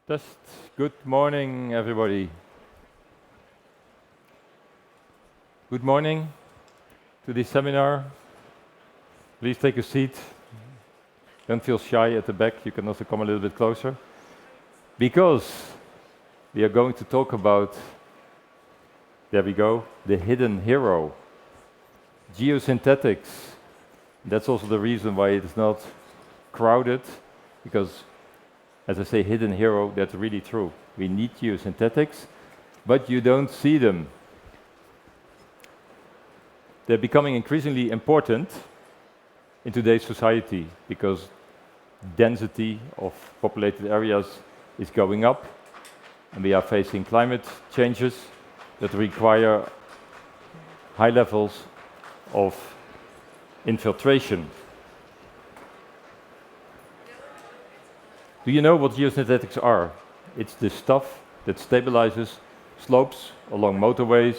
Just good morning, everybody. Good morning to this seminar. Please take a seat. Don't feel shy at the back. You can also come a little bit closer. Because we are going to talk about, there we go, the hidden hero, geosynthetics. That's also the reason why it is not crowded, because as I say, hidden hero, that's really true. We need geosynthetics, but you don't see them. They're becoming increasingly important in today's society because density of populated areas is going up, and we are facing climate changes that require high levels of infiltration. Do you know what geosynthetics are? It's the stuff that stabilizes slopes along motorways,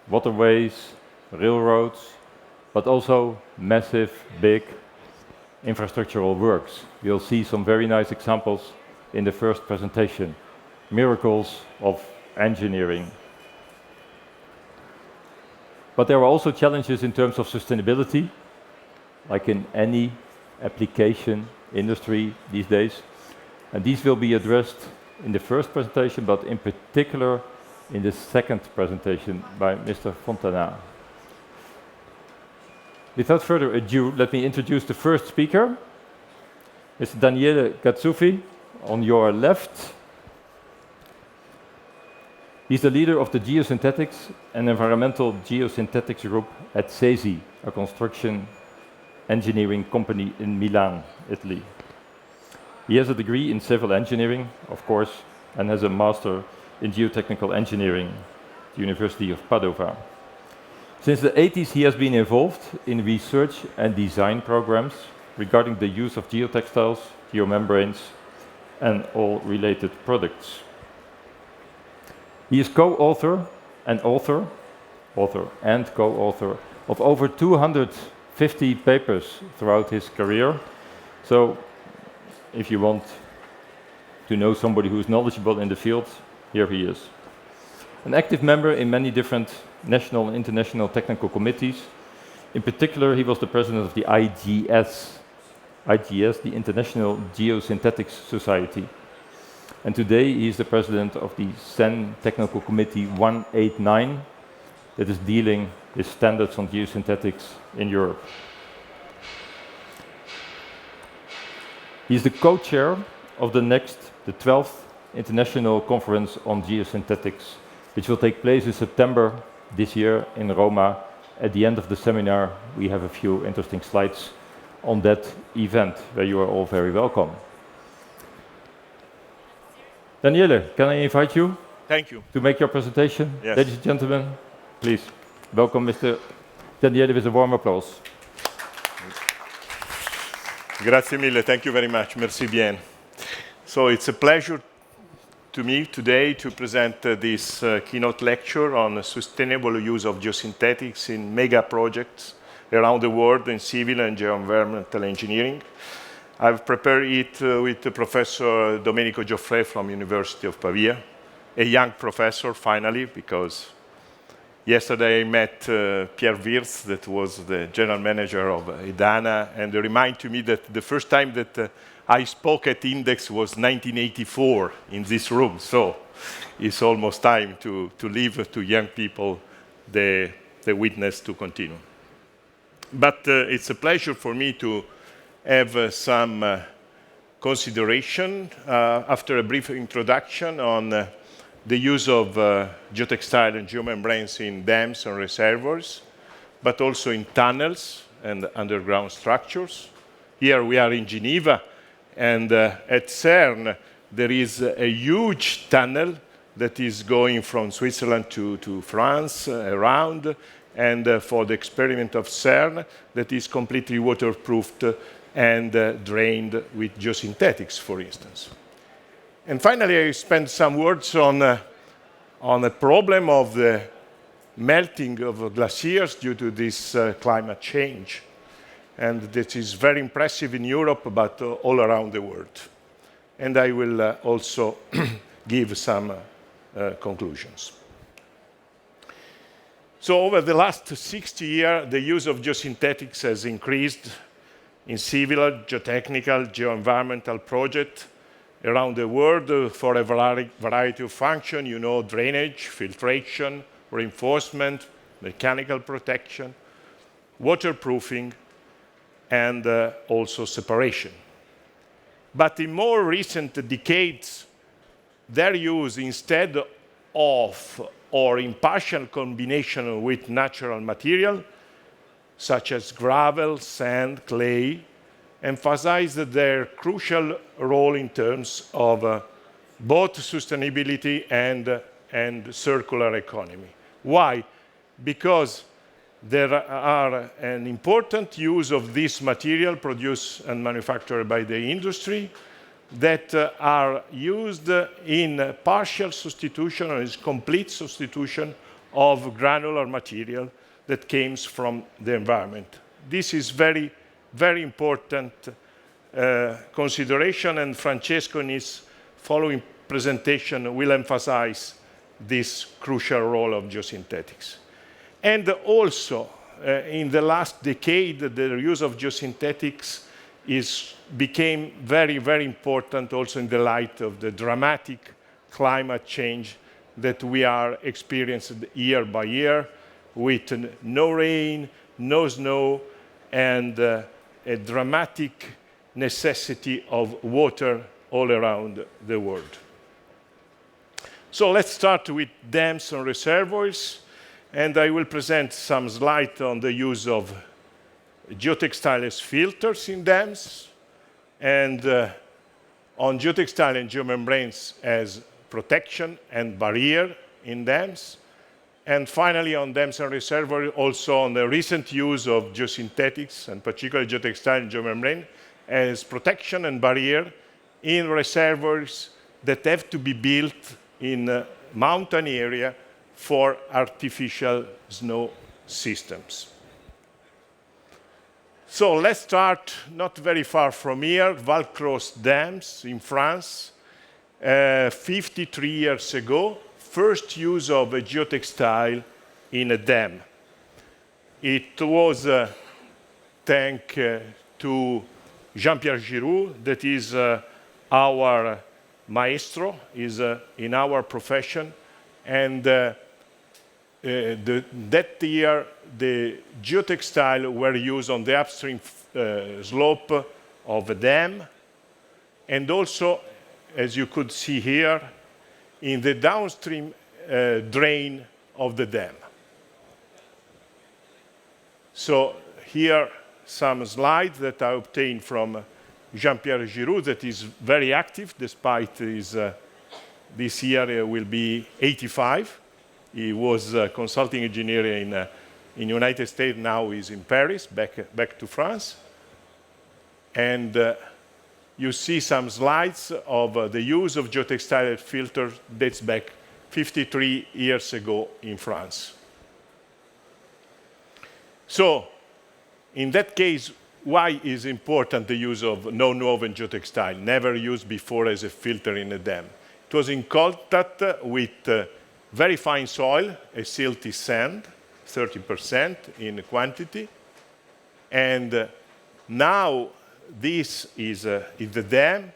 waterways, railroads, but also massive, big infrastructural works. You'll see some very nice examples in the first presentation. Miracles of engineering. But there are also challenges in terms of sustainability, like in any application industry these days. And these will be addressed in the first presentation, but in particular in the second presentation by Mr. Fontana. Without further ado, let me introduce the first speaker, Mr. Daniele Gazzufi, on your left. He's the leader of the Geosynthetics and Environmental Geosynthetics group at SESI, a construction engineering company in Milan, Italy. He has a degree in civil engineering, of course, and has a master in geotechnical engineering at the University of Padova. Since the 80s, he has been involved in research and design programs regarding the use of geotextiles, geomembranes, and all related products. He is co-author and co-author of over 250 papers throughout his career. So, if you want to know somebody who is knowledgeable in the field, here he is. An active member in many different national and international technical committees. In particular, he was the president of the IGS, the International Geosynthetics Society. And today he is the president of the CEN Technical Committee 189, that is dealing with standards on geosynthetics in Europe. He is the co-chair of the 12th International Conference on Geosynthetics, which will take place in September this year in Roma. At the end of the seminar, we have a few interesting slides on that event, where you are all very welcome. Daniele, can I invite you? Thank you. To make your presentation? Yes. Ladies and gentlemen, please welcome Mr. Daniele with a warm applause. Grazie mille, thank you very much, merci bien. So it's a pleasure to me today to present this keynote lecture on sustainable use of geosynthetics in mega projects around the world in civil and geo-environmental engineering. I've prepared it with Professor Domenico Gioffre from University of Pavia, a young professor finally, because yesterday I met Pierre Wirtz, that was the general manager of EDANA, and they remind to me that the first time that I spoke at Index was 1984 in this room, so it's almost time to leave to young people the witness to continue. But it's a pleasure for me to have some consideration after a brief introduction on the use of geotextile and geomembranes in dams and reservoirs, but also in tunnels and underground structures. Here we are in Geneva, and at CERN there is a huge tunnel that is going from Switzerland to France around, and for the experiment of CERN that is completely waterproofed and drained with geosynthetics, for instance. And finally, I spend some words on a problem of the melting of glaciers due to this climate change. And that is very impressive in Europe, but all around the world. and I will also give some conclusions. So over the last 60 years, the use of geosynthetics has increased in civil, geotechnical, geo-environmental projects around the world for a variety of functions, drainage, filtration, reinforcement, mechanical protection, waterproofing, and also separation. But in more recent decades, their use instead of or in partial combination with natural material, such as gravel, sand, clay, emphasized their crucial role in terms of both sustainability and circular economy. Why? Because there are an important use of this material produced and manufactured by the industry that are used in partial substitution or is complete substitution of granular material that comes from the environment. This is very, very important consideration, and Francesco in his following presentation will emphasize this crucial role of geosynthetics. And also, in the last decade, the use of geosynthetics became very, very important also in the light of the dramatic climate change that we are experiencing year by year, with no rain, no snow, and a dramatic necessity of water all around the world. So let's start with dams and reservoirs, and I will present some slides on the use of geotextiles filters in dams, and on geotextile and geomembranes as protection and barrier in dams, and finally on dams and reservoirs also on the recent use of geosynthetics, and particularly geotextile and geomembrane, as protection and barrier in reservoirs that have to be built in mountain area for artificial snow systems. So let's start not very far from here, Valcroze dams in France. 53 years ago, first use of a geotextile in a dam. It was thanks to Jean-Pierre Giroux, that is our maestro, is in our profession, and that year the geotextile were used on the upstream slope of a dam, and also, as you could see here, in the downstream drain of the dam. So here some slides that I obtained from Jean-Pierre Giroux, that is very active despite his, this year will be 85. He was a consulting engineer in United States, now he's in Paris, back to France. And you see some slides of the use of geotextile filter dates back 53 years ago in France. So, in that case, why is important the use of nonwoven geotextile, never used before as a filter in a dam? It was in contact with very fine soil, a silty sand, 30% in quantity, and now this is the dam,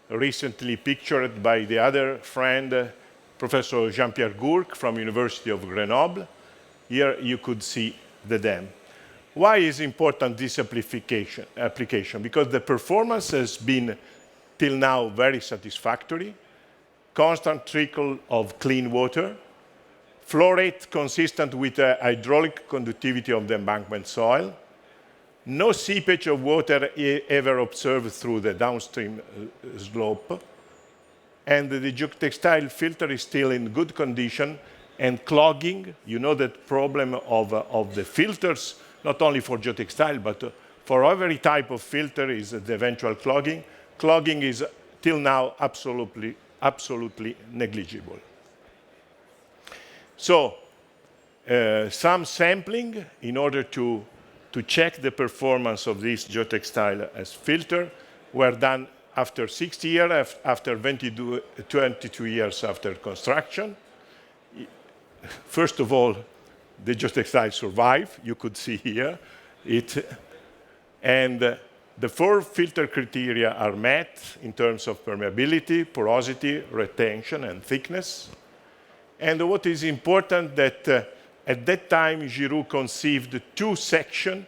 recently pictured by the other friend, Professor Jean-Pierre Gourc from University of Grenoble. Here you could see the dam. Why is important this application? Because the performance has been till now very satisfactory, constant trickle of clean water, flow rate consistent with the hydraulic conductivity of the embankment soil, no seepage of water ever observed through the downstream slope, and the geotextile filter is still in good condition, and clogging, you know that problem of the filters, not only for geotextile, but for every type of filter is the eventual clogging. Clogging is till now absolutely negligible. So, some sampling in order to check the performance of this geotextile as filter were done after 60 years, after 22 years after construction. First of all, the geotextile survive. You could see here it. And the 4 filter criteria are met in terms of permeability, porosity, retention, and thickness. And what is important that at that time, Giroux conceived 2 sections,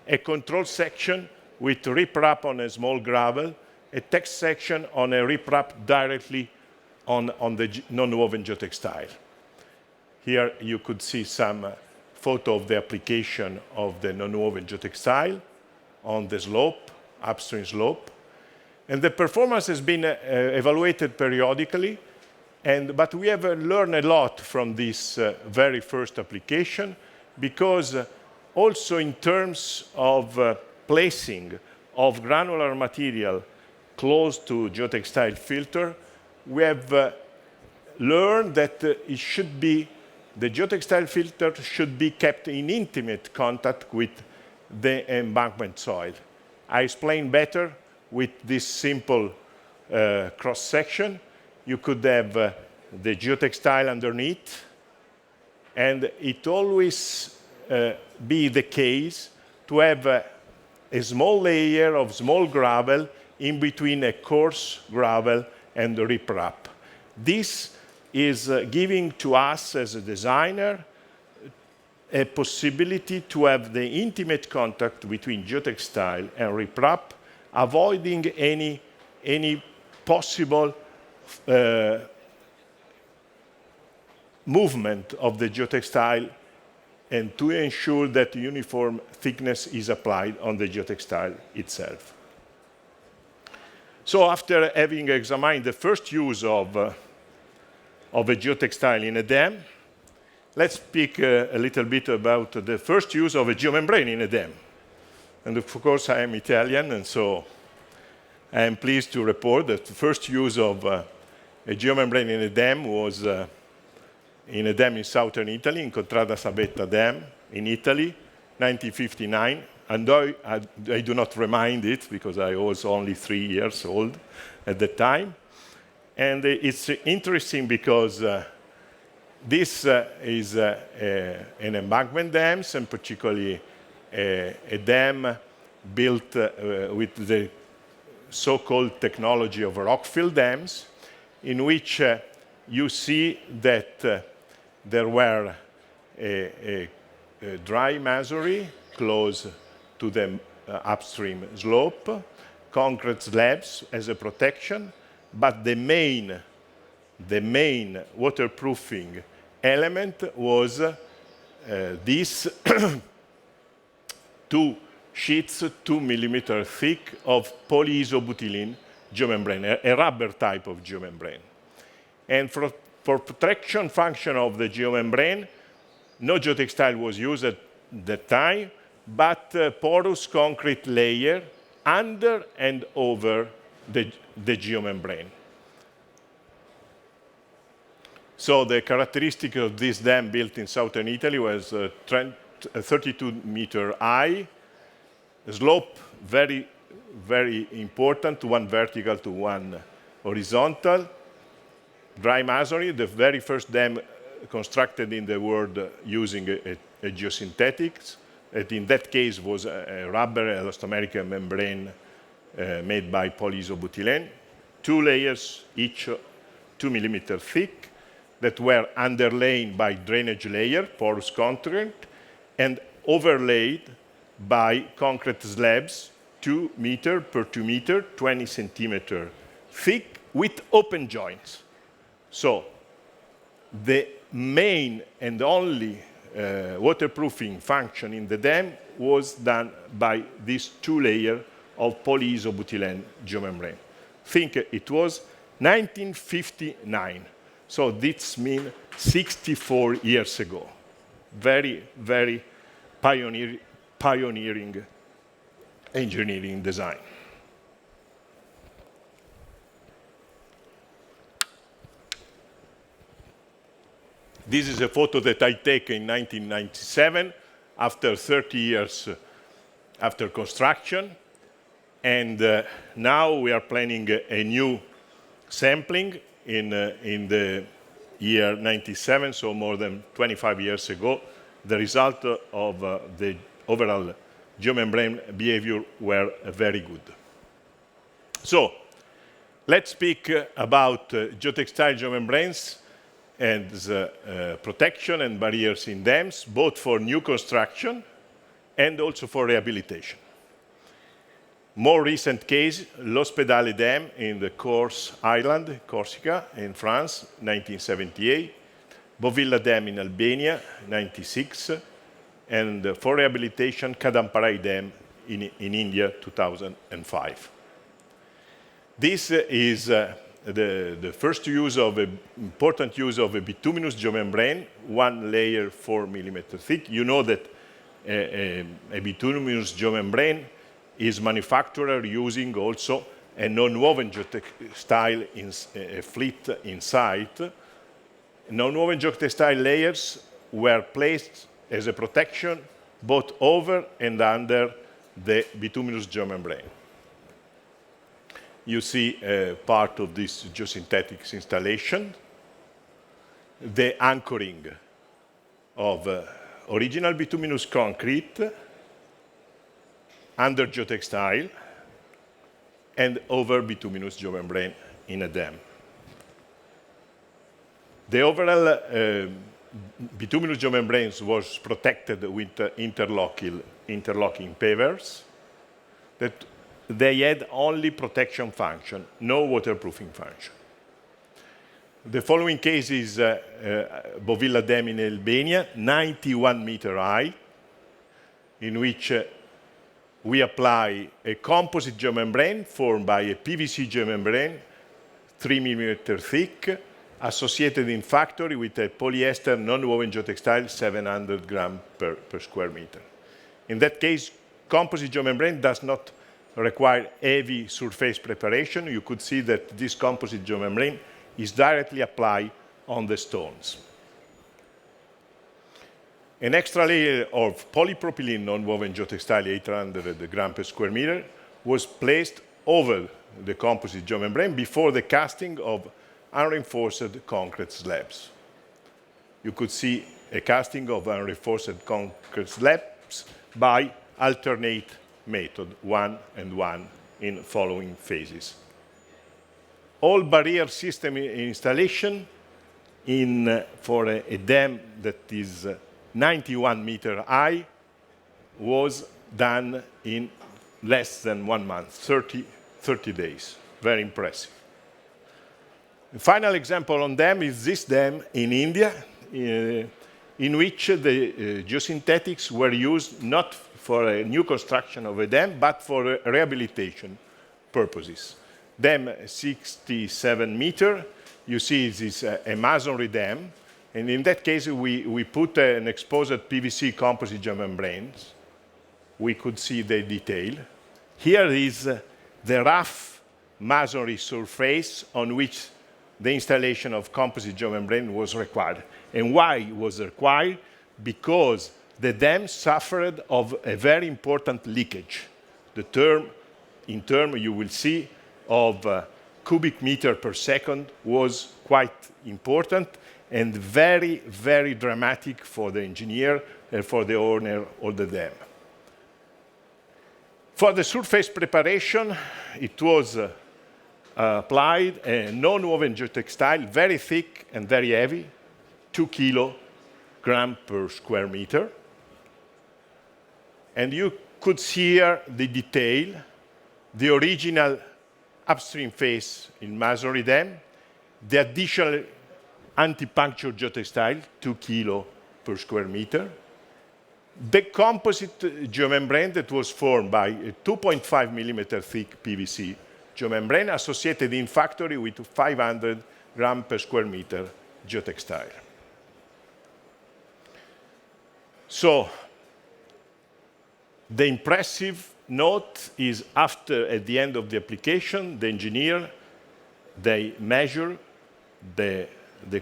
a control section with riprap on a small gravel, a test section on a riprap directly on the non-woven geotextile. Here you could see some photo of the application of the non-woven geotextile on the slope, upstream slope. And the performance has been evaluated periodically, but we have learned a lot from this very first application, because also in terms of placing of granular material close to geotextile filter, we have learned that the geotextile filter should be kept in intimate contact with the embankment soil. I explain better with this simple cross-section. You could have the geotextile underneath, and it always be the case to have a small layer of small gravel in between a coarse gravel and the riprap. This is giving to us as a designer a possibility to have the intimate contact between geotextile and riprap, avoiding any possible movement of the geotextile, and to ensure that uniform thickness is applied on the geotextile itself. So after having examined the first use of a geotextile in a dam, let's speak a little bit about the first use of a geomembrane in a dam. And of course, I am Italian, and so I am pleased to report that the first use of a geomembrane in a dam was in a dam in southern Italy, in Contrada Sabetta Dam in Italy, 1959. And I do not remind it because I was only 3 years old at the time. And it's interesting because this is an embankment dam, and particularly a dam built with the so-called technology of rock-fill dams, in which you see that there were a dry masonry close to the upstream slope, concrete slabs as a protection, but the main waterproofing element was these 2 sheets, 2 millimeter thick, of polyisobutylene geomembrane, a rubber type of geomembrane. And for protection function of the geomembrane, no geotextile was used at that time, but porous concrete layer under and over the geomembrane. So the characteristic of this dam built in southern Italy was 32 meter high, slope very, very important, 1 vertical to 1 horizontal, dry masonry, the very first dam constructed in the world using a geosynthetics. It in that case was a rubber elastomeric membrane made by polyisobutylene, 2 layers, each 2 millimeter thick, that were underlain by drainage layer, porous concrete, and overlaid by concrete slabs, 2 meter per 2 meter, 20 centimeter thick, with open joints. So the main and only waterproofing function in the dam was done by this 2 layer of polyisobutylene geomembrane. Think it was 1959. So this means 64 years ago. Very, very pioneering engineering design. This is a photo that I take in 1997, after 30 years after construction. And now we are planning a new sampling in the year 97, so more than 25 years ago. The result of the overall geomembrane behavior were very good. So let's speak about geotextile geomembranes and protection and barriers in dams, both for new construction and also for rehabilitation. More recent case, l'Ospedale Dam in the Corse Island, Corsica, in France, 1978, Bovilla Dam in Albania, 96, and for rehabilitation, Kadamparai Dam in India, 2005. This is the first important use of a bituminous geomembrane, one layer 4 millimeter thick. You know that a bituminous geomembrane is manufactured using also a nonwoven geotextile fleet inside. Non-woven geotextile layers were placed as a protection both over and under the bituminous geomembrane. You see part of this geosynthetics installation, the anchoring of original bituminous concrete under geotextile and over bituminous geomembrane in a dam. The overall bituminous geomembranes was protected with interlocking pavers that they had only protection function, no waterproofing function. The following case is Bovilla Dam in Albania, 91 meter high, in which we apply a composite geomembrane formed by a PVC geomembrane, 3 millimeter thick, associated in factory with a polyester non-woven geotextile, 700 grams per square meter. In that case, composite geomembrane does not require heavy surface preparation. You could see that this composite geomembrane is directly applied on the stones. An extra layer of polypropylene non-woven geotextile, 800 grams per square meter, was placed over the composite geomembrane before the casting of unreinforced concrete slabs. You could see a casting of unreinforced concrete slabs by alternate method, 1 and 1 in following phases. All barrier system installation for a dam that is 91 meter high was done in less than 1 month, 30 days. Very impressive. The final example on dam is this dam in India, in which the geosynthetics were used not for a new construction of a dam, but for rehabilitation purposes. Dam 67 meter, you see this a masonry dam, and in that case we put an exposed PVC composite geomembranes. We could see the detail. Here is the rough masonry surface on which the installation of composite geomembrane was required. And why it was required? Because the dam suffered of a very important leakage. In term you will see of cubic meter per second was quite important and very, very dramatic for the engineer and for the owner of the dam. For the surface preparation, it was applied a non-woven geotextile, very thick and very heavy, 2 kilograms per square meter. And you could see here the detail, the original upstream face in masonry dam, the additional anti-puncture geotextile, 2 kilo per square meter, the composite geomembrane that was formed by a 2.5 millimeter thick PVC geomembrane associated in factory with 500 grams per square meter geotextile. So the impressive note is at the end of the application, the engineer, they measure the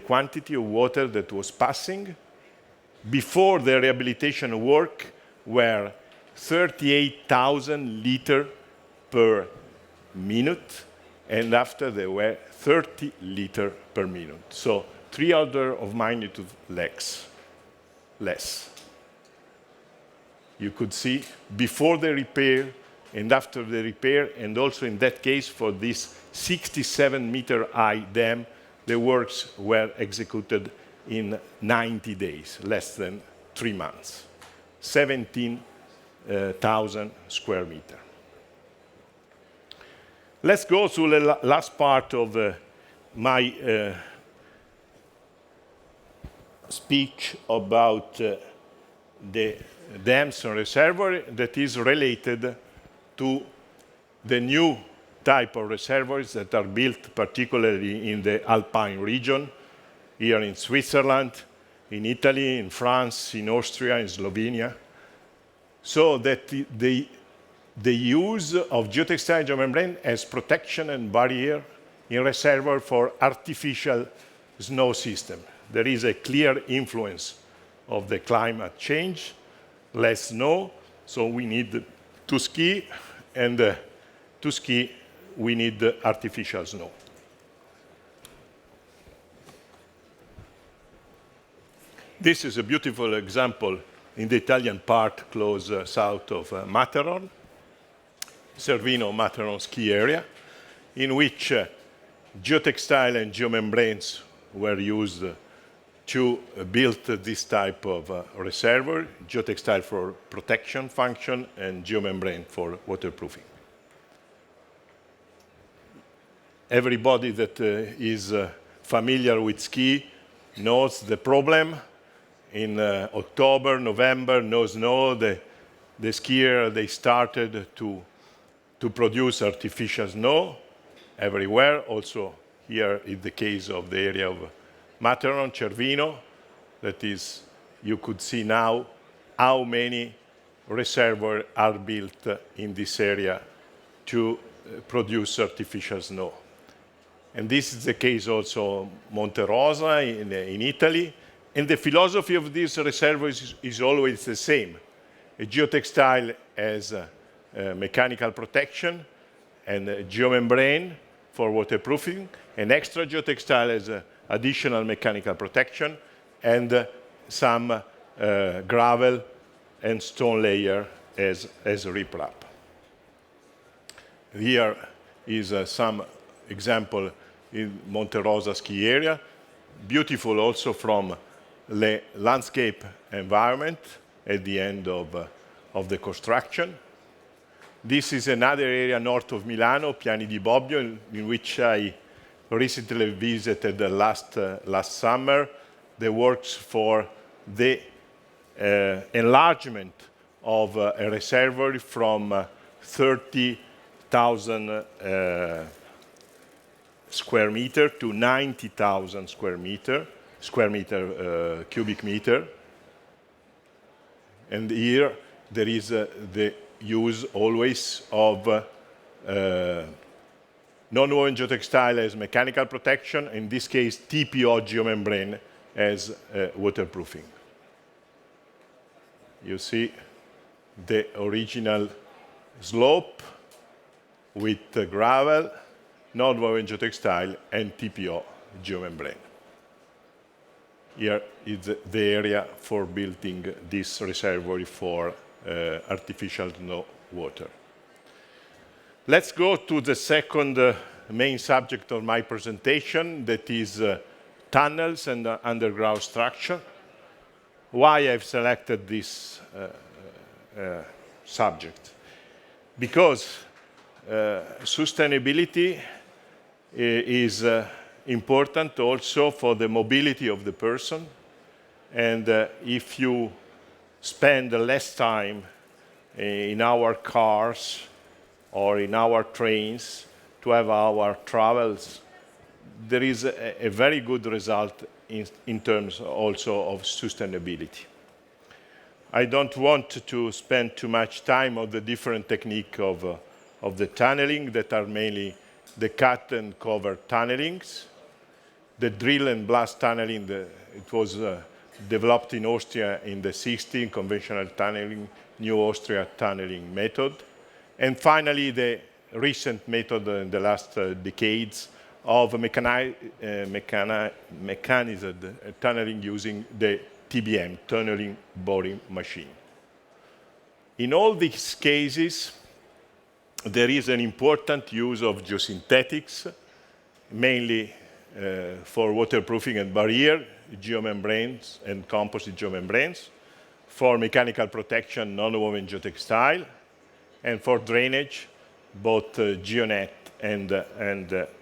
quantity of water that was passing. Before the rehabilitation work were 38,000 liters per minute, and after they were 30 liters per minute. So 3 orders of magnitude less. You could see before the repair and after the repair, and also in that case for this 67-meter high dam, the works were executed in 90 days, less than 3 months, 17,000 square meters. Let's go to the last part of my speech about the dams and reservoirs that is related to the new type of reservoirs that are built particularly in the Alpine region, here in Switzerland, in Italy, in France, in Austria, in Slovenia, so that the use of geotextile geomembrane as protection and barrier in reservoir for artificial snow system. There is a clear influence of the climate change, less snow, so we need to ski, and to ski we need artificial snow. This is a beautiful example in the Italian part close south of Matterhorn, Cervino-Matterhorn ski area, in which geotextile and geomembranes were used to build this type of reservoir, geotextile for protection function and geomembrane for waterproofing. Everybody that is familiar with ski knows the problem. In October, November, no snow, the skier, they started to produce artificial snow everywhere. Also here in the case of the area of Matterhorn, Cervino, that is, you could see now how many reservoirs are built in this area to produce artificial snow. And this is the case also Monte Rosa in Italy. And the philosophy of these reservoirs is always the same. A geotextile as mechanical protection, and a geomembrane for waterproofing, an extra geotextile as additional mechanical protection, and some gravel and stone layer as riprap. Here is some example in Monte Rosa ski area, beautiful also from the landscape environment at the end of the construction. This is another area north of Milano, Piani di Bobbio, in which I recently visited last summer. The works for the enlargement of a reservoir from 30,000 square meter to 90,000 cubic meter. And here there is the use always of nonwoven geotextile as mechanical protection, in this case TPO geomembrane as waterproofing. You see the original slope with gravel, nonwoven geotextile, and TPO geomembrane. Here is the area for building this reservoir for artificial snow water. Let's go to the second main subject of my presentation, that is tunnels and underground structure. Why I've selected this subject? Because sustainability is important also for the mobility of the person, and if you spend less time in our cars or in our trains to have our travels, there is a very good result in terms also of sustainability. I don't want to spend too much time on the different technique of the tunneling that are mainly the cut and cover tunnelings. The drill and blast tunneling, it was developed in Austria in the 60s, conventional tunneling, New Austria tunneling method. And finally, the recent method in the last decades of mechanized tunneling using the TBM, tunneling boring machine. In all these cases, there is an important use of geosynthetics, mainly for waterproofing and barrier, geomembranes and composite geomembranes, for mechanical protection, nonwoven geotextile, and for drainage, both geonet and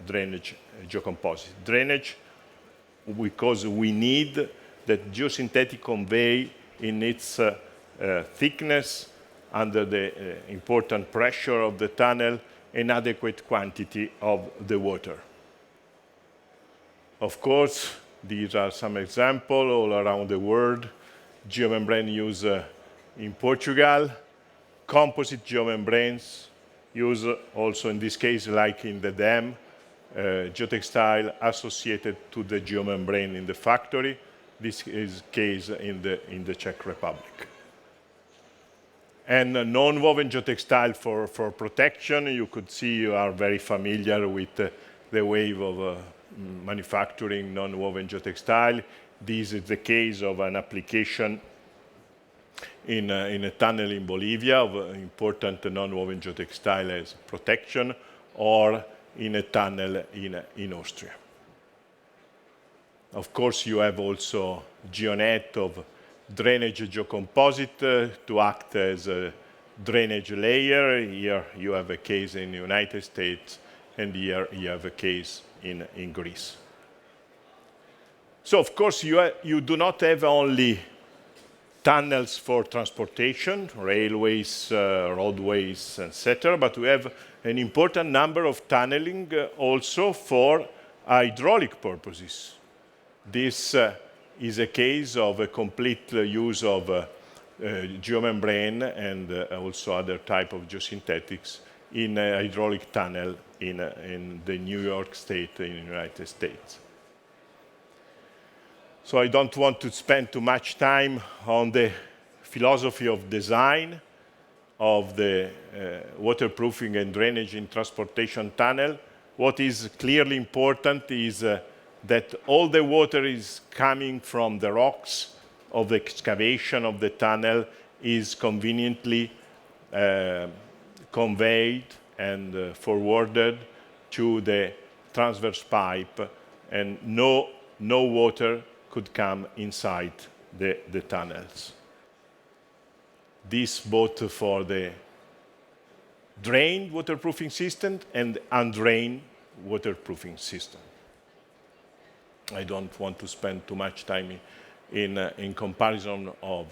drainage geocomposite. Drainage, because we need that geosynthetic convey in its thickness under the important pressure of the tunnel an adequate quantity of the water. Of course, these are some examples all around the world. Geomembrane use in Portugal, composite geomembranes use also in this case, like in the dam, geotextile associated to the geomembrane in the factory. This is the case in the Czech Republic. And non-woven geotextile for protection. You could see you are very familiar with the wave of manufacturing non-woven geotextile. This is the case of an application in a tunnel in Bolivia of important non-woven geotextile as protection, or in a tunnel in Austria. Of course, you have also geonet of drainage geocomposite to act as a drainage layer. Here you have a case in the United States, and here you have a case in Greece. So, of course, you do not have only tunnels for transportation, railways, roadways, etc., but we have an important number of tunneling also for hydraulic purposes. This is a case of a complete use of geomembrane and also other type of geosynthetics in a hydraulic tunnel in the New York State in the United States. So I don't want to spend too much time on the philosophy of design of the waterproofing and drainage in transportation tunnel. What is clearly important is that all the water is coming from the rocks of the excavation of the tunnel is conveniently conveyed and forwarded to the transverse pipe, and no water could come inside the tunnels. This both for the drained waterproofing system and undrained waterproofing system. I don't want to spend too much time in comparison of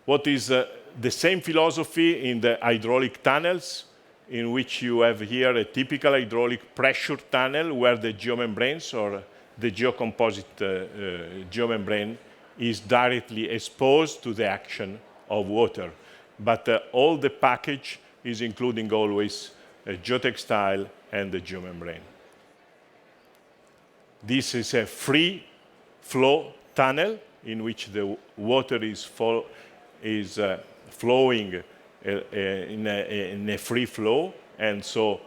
what is the same philosophy in the hydraulic tunnels, in which you have here a typical hydraulic pressure tunnel where the geomembranes or the geocomposite geomembrane is directly exposed to the action of water. But all the package is including always a geotextile and the geomembrane. This is a free flow tunnel in which the water is flowing in a free flow, and so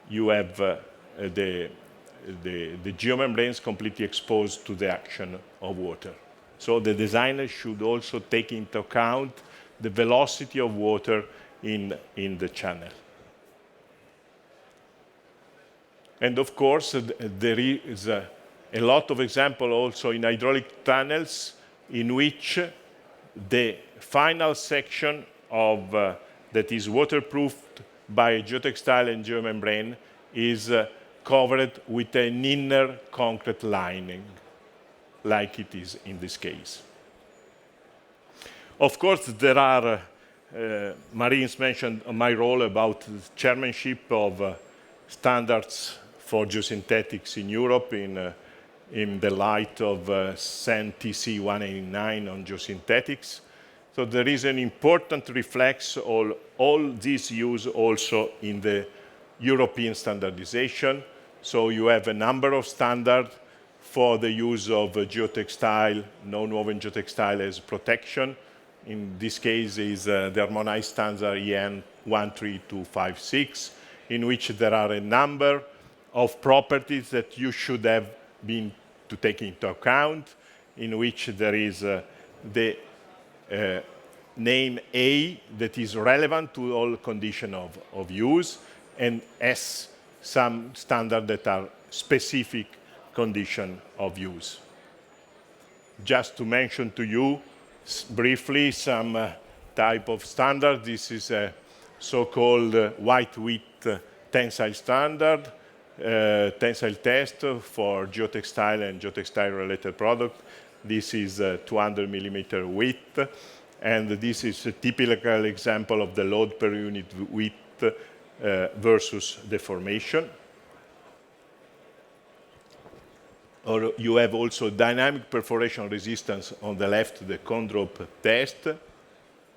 you have the geomembranes completely exposed to the action of water. So the designer should also take into account the velocity of water in the channel. And of course, there is a lot of examples also in hydraulic tunnels in which the final section of that is waterproofed by geotextile and geomembrane is covered with an inner concrete lining, like it is in this case. Of course, there are, Marines mentioned my role about the chairmanship of standards for geosynthetics in Europe in the light of CEN TC 189 on geosynthetics. So there is an important reflex of all this use also in the European standardization. So you have a number of standards for the use of geotextile, non-woven geotextile as protection. In this case is the harmonized standard EN 13256. in which there are a number of properties that you should have been to take into account, in which there is the name A that is relevant to all conditions of use, and S, some standards that are specific condition of use. Just to mention to you briefly some type of standard. This is a so-called white width tensile standard, tensile test for geotextile and geotextile related product. This is 200 millimeter width, and this is a typical example of the load per unit width versus deformation. Or you have also dynamic perforation resistance on the left, the cone drop test,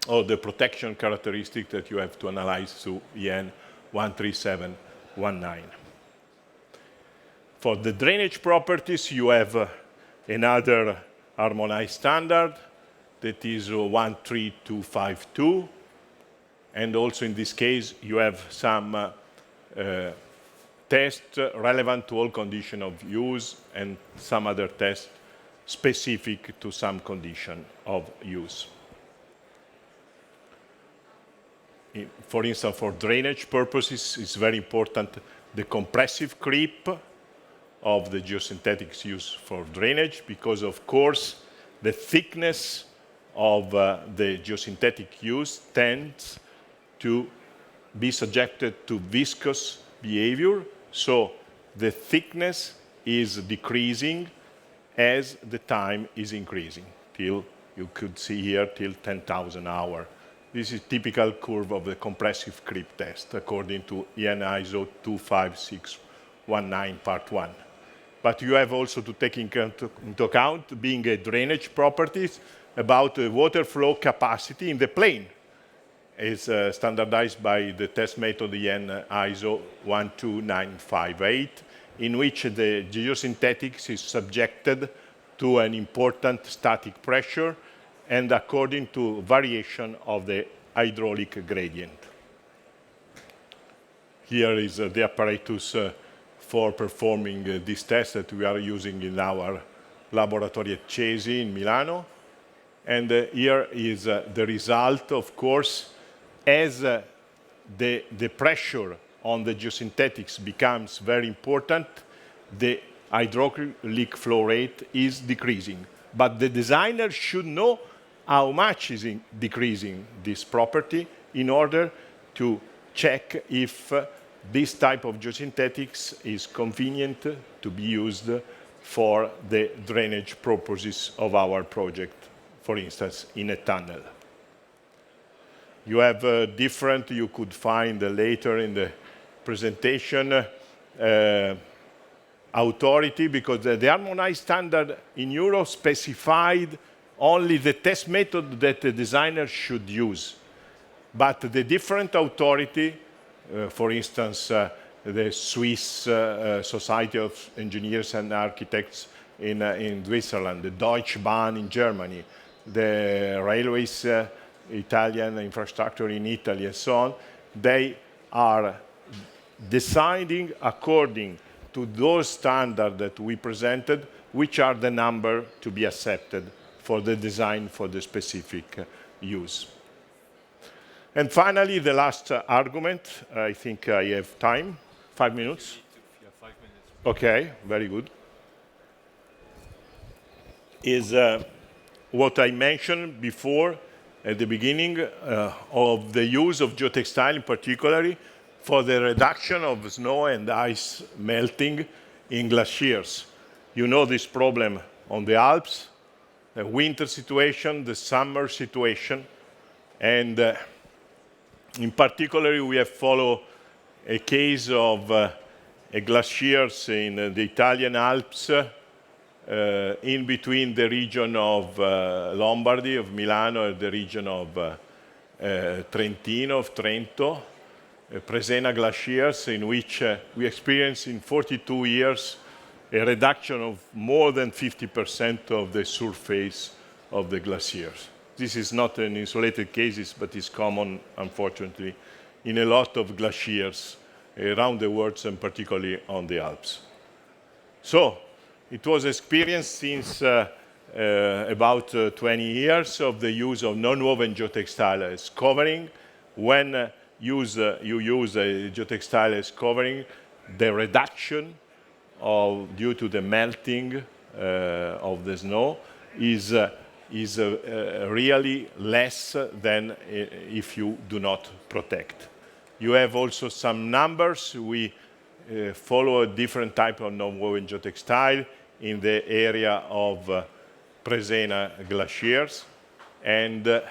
or the protection characteristic that you have to analyze through EN 13719. For the drainage properties, you have another harmonized standard that is 13252. And also in this case, you have some tests relevant to all conditions of use and some other tests specific to some condition of use. For instance, for drainage purposes, it's very important the compressive creep of the geosynthetics used for drainage, because of course the thickness of the geosynthetic use tends to be subjected to viscous behavior, so the thickness is decreasing as the time is increasing, till you could see here till 10,000 hours. This is typical curve of the compressive creep test according to EN ISO 25619 part 1. But you have also to take into account, being a drainage properties, about the water flow capacity in the plane. It's standardized by the test method EN ISO 12958, in which the geosynthetics is subjected to an important static pressure and according to variation of the hydraulic gradient. Here is the apparatus for performing this test that we are using in our laboratory at CESI in Milano. And here is the result, of course, as the pressure on the geosynthetics becomes very important, the hydraulic flow rate is decreasing. But the designer should know how much is decreasing this property in order to check if this type of geosynthetics is convenient to be used for the drainage purposes of our project, for instance, in a tunnel. You have different, you could find later in the presentation, authority, because the harmonized standard in Europe specified only the test method that the designer should use. But the different authority, for instance, the Swiss Society of Engineers and Architects in Switzerland, the Deutsche Bahn in Germany, the railways Italian infrastructure in Italy, and so on, they are deciding according to those standards that we presented, which are the number to be accepted for the design for the specific use. And finally, the last argument, I think I have time, 5 minutes? Yeah, 5 minutes. Okay, very good. Is what I mentioned before at the beginning of the use of geotextile, in particular for the reduction of snow and ice melting in glaciers. You know this problem on the Alps, the winter situation, the summer situation, and in particular we have followed a case of a glaciers in the Italian Alps, in between the region of Lombardy, of Milano, and the region of Trentino, of Trento, Presena glaciers, in which we experienced in 42 years a reduction of more than 50% of the surface of the glaciers. This is not an isolated case, but is common, unfortunately, in a lot of glaciers around the world, and particularly on the Alps. So it was experienced since about 20 years of the use of nonwoven geotextile as covering. When you use a geotextile as covering, the reduction due to the melting of the snow is really less than if you do not protect. You have also some numbers. We follow a different type of non-woven geotextile in the area of Presena glaciers, and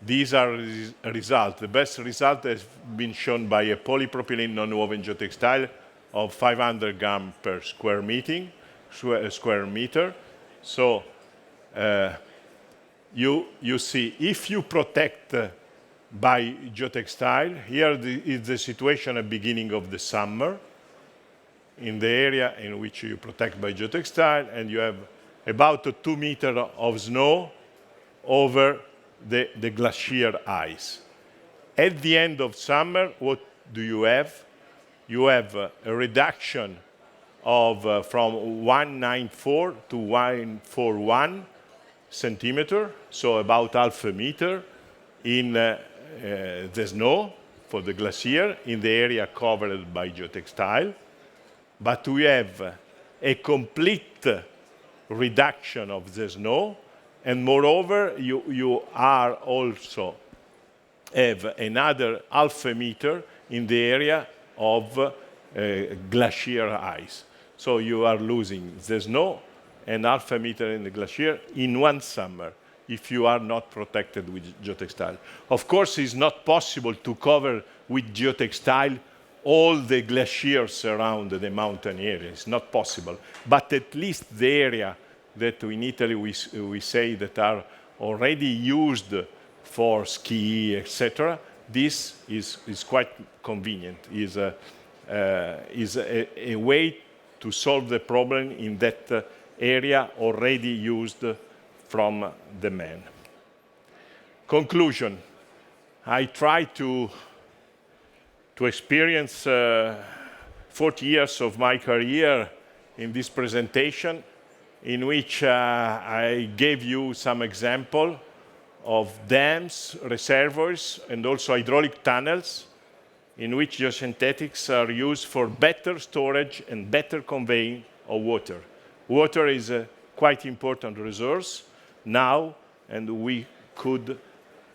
these are results. The best result has been shown by a polypropylene non-woven geotextile of 500 grams per square meter. So you see, if you protect by geotextile, here is the situation at the beginning of the summer in the area in which you protect by geotextile, and you have about 2 meters of snow over the glacier ice. At the end of summer, what do you have? You have a reduction of from 194 to 141 centimeter, so about half a meter in the snow for the glacier in the area covered by geotextile. But we have a complete reduction of the snow, and moreover, you are also have another half a meter in the area of glacier ice. So you are losing the snow and half a meter in the glacier in one summer if you are not protected with geotextile. Of course, it's not possible to cover with geotextile all the glaciers around the mountain area. It's not possible. But at least the area that in Italy we say that are already used for ski, etc., this is quite convenient, is a way to solve the problem in that area already used from the man. Conclusion. I try to experience 40 years of my career in this presentation, in which I gave you some example of dams, reservoirs, and also hydraulic tunnels, in which geosynthetics are used for better storage and better conveying of water. Water is a quite important resource now, and we could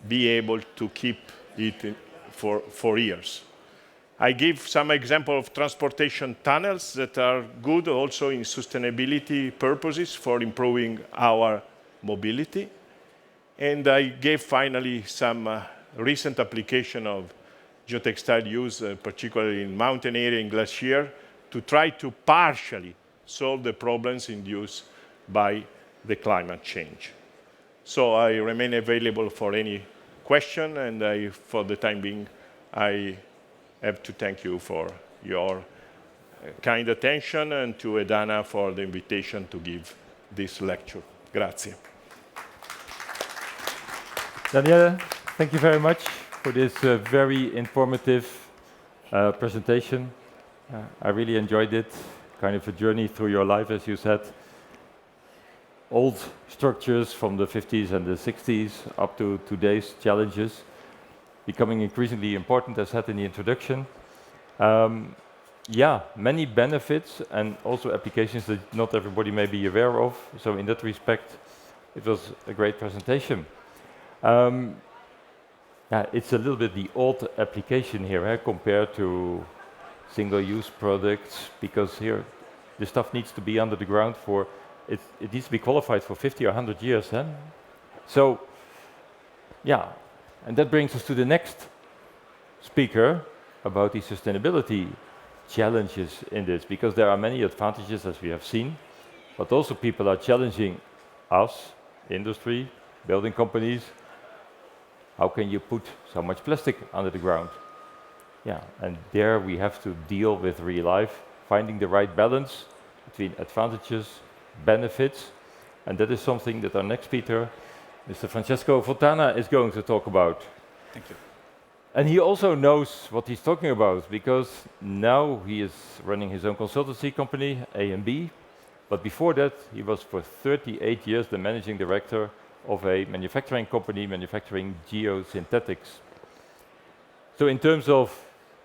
be able to keep it for years. I give some example of transportation tunnels that are good also in sustainability purposes for improving our mobility. And I gave finally some recent application of geotextile use, particularly in mountain area and glacier, to try to partially solve the problems induced by the climate change. So I remain available for any question, and for the time being, I have to thank you for your kind attention, and to Edana for the invitation to give this lecture. Grazie. Daniele, thank you very much for this very informative presentation. I really enjoyed it, kind of a journey through your life, as you said. Old structures from the 50s and the 60s up to today's challenges, becoming increasingly important, as said in the introduction. Yeah, many benefits and also applications that not everybody may be aware of. So in that respect, it was a great presentation. Yeah, it's a little bit the old application here compared to single-use products, because here the stuff needs to be under the ground for, it needs to be qualified for 50 or 100 years. So, yeah, and that brings us to the next speaker about the sustainability challenges in this, because there are many advantages, as we have seen, but also people are challenging us, industry, building companies. How can you put so much plastic under the ground? Yeah, and there we have to deal with real life, finding the right balance between advantages, benefits, and that is something that our next speaker, Mr. Francesco Fontana, is going to talk about. Thank you. And he also knows what he's talking about, because now he is running his own consultancy company, A&B, but before that he was for 38 years the managing director of a manufacturing company manufacturing geosynthetics. So in terms of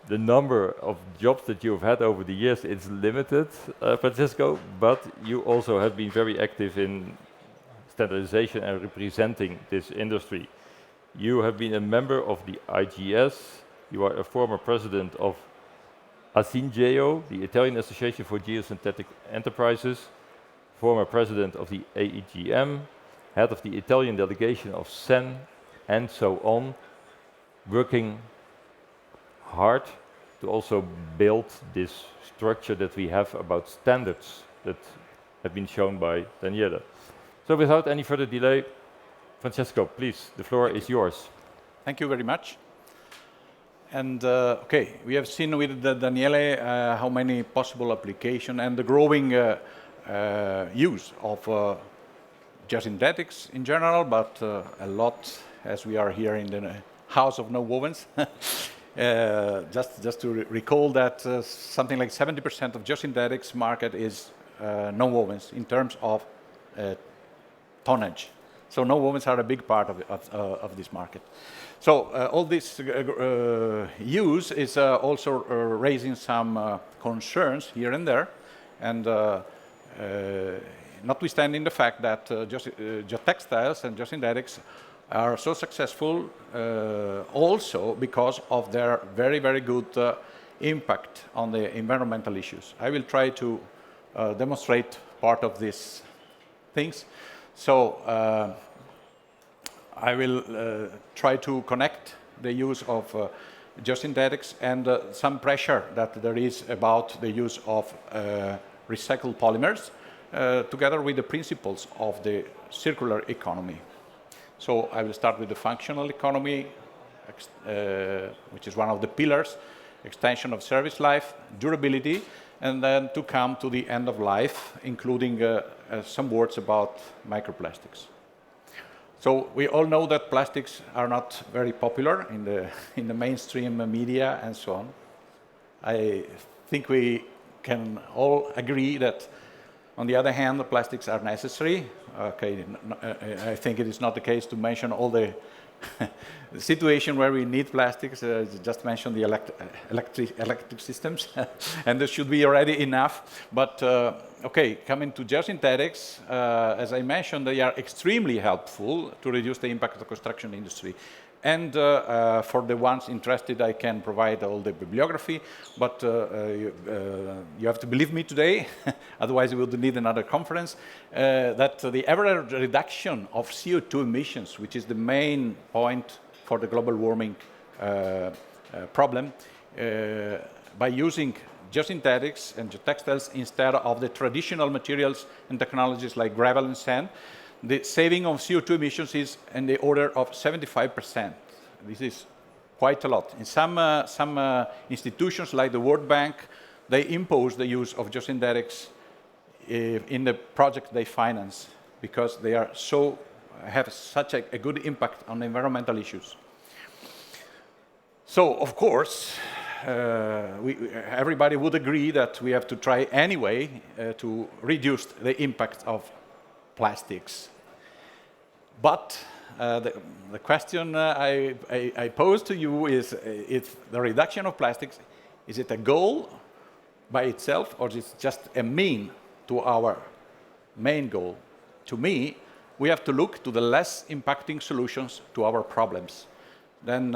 the number of jobs that you've had over the years, it's limited, Francesco, but you also have been very active in standardization and representing this industry. You have been a member of the IGS, you are a former president of ASINGEO, the Italian Association for Geosynthetic Enterprises, former president of the AEGM, head of the Italian delegation of SEN, and so on, working hard to also build this structure that we have about standards that have been shown by Daniele. So without any further delay, Francesco, please, the floor is yours. Thank you very much. And okay, we have seen with Daniele how many possible applications and the growing use of geosynthetics in general, but a lot as we are here in the house of nonwovens. Just to recall that something like 70% of geosynthetics market is nonwovens in terms of tonnage. So nonwovens are a big part of this market. So all this use is also raising some concerns here and there, and notwithstanding the fact that geotextiles and geosynthetics are so successful also because of their very, very good impact on the environmental issues. I will try to demonstrate part of these things. So I will try to connect the use of geosynthetics and some pressure that there is about the use of recycled polymers together with the principles of the circular economy. So I will start with the functional economy, which is one of the pillars, extension of service life, durability, and then to come to the end of life, including some words about microplastics. So we all know that plastics are not very popular in the mainstream media and so on. I think we can all agree that, on the other hand, the plastics are necessary. Okay, I think it is not the case to mention all the situation where we need plastics. Just mention the electric systems, and there should be already enough. But okay, coming to geosynthetics, as I mentioned, they are extremely helpful to reduce the impact of the construction industry. And for the ones interested, I can provide all the bibliography, but you have to believe me today, otherwise we would need another conference, that the average reduction of CO2 emissions, which is the main point for the global warming problem, by using geosynthetics and geotextiles instead of the traditional materials and technologies like gravel and sand, the saving of CO2 emissions is in the order of 75%. This is quite a lot. In some institutions like the World Bank, they impose the use of geosynthetics in the project they finance because they are have such a good impact on environmental issues. So, of course, everybody would agree that we have to try anyway to reduce the impact of plastics. But the question I pose to you is the reduction of plastics, is it a goal by itself, or is it just a mean to our main goal? To me, we have to look to the less impacting solutions to our problems. Then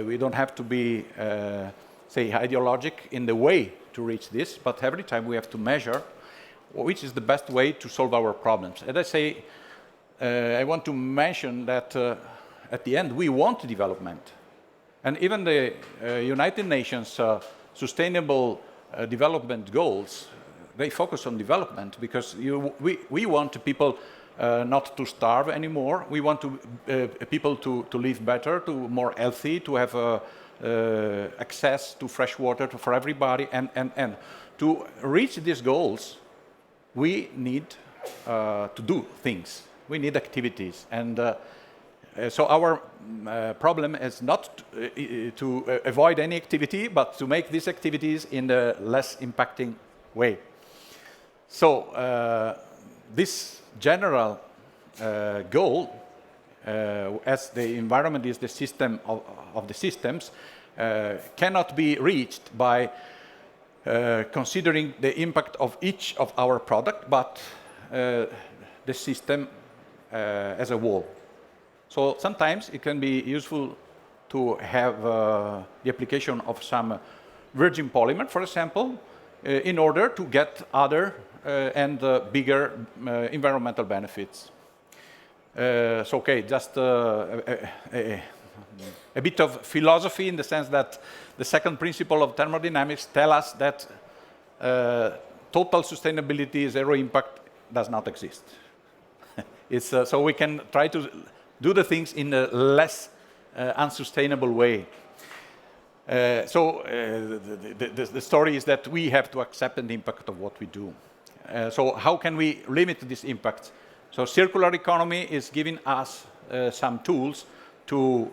we don't have to be, say, ideologic in the way to reach this, but every time we have to measure which is the best way to solve our problems. And I say, I want to mention that at the end, we want development. And even the United Nations Sustainable Development Goals, they focus on development because we want people not to starve anymore. We want people to live better, to more healthy, to have access to fresh water for everybody. And to reach these goals, we need to do things. We need activities. And So our problem is not to avoid any activity, but to make these activities in a less impacting way. So this general goal, as the environment is the system of the systems, cannot be reached by considering the impact of each of our product, but the system as a whole. So sometimes it can be useful to have the application of some virgin polymer, for example, in order to get other and bigger environmental benefits. So, okay, just a bit of philosophy in the sense that the second principle of thermodynamics tells us that total sustainability, zero impact, does not exist. So we can try to do the things in a less unsustainable way. The story is that we have to accept the impact of what we do. So how can we limit this impact? So circular economy is giving us some tools to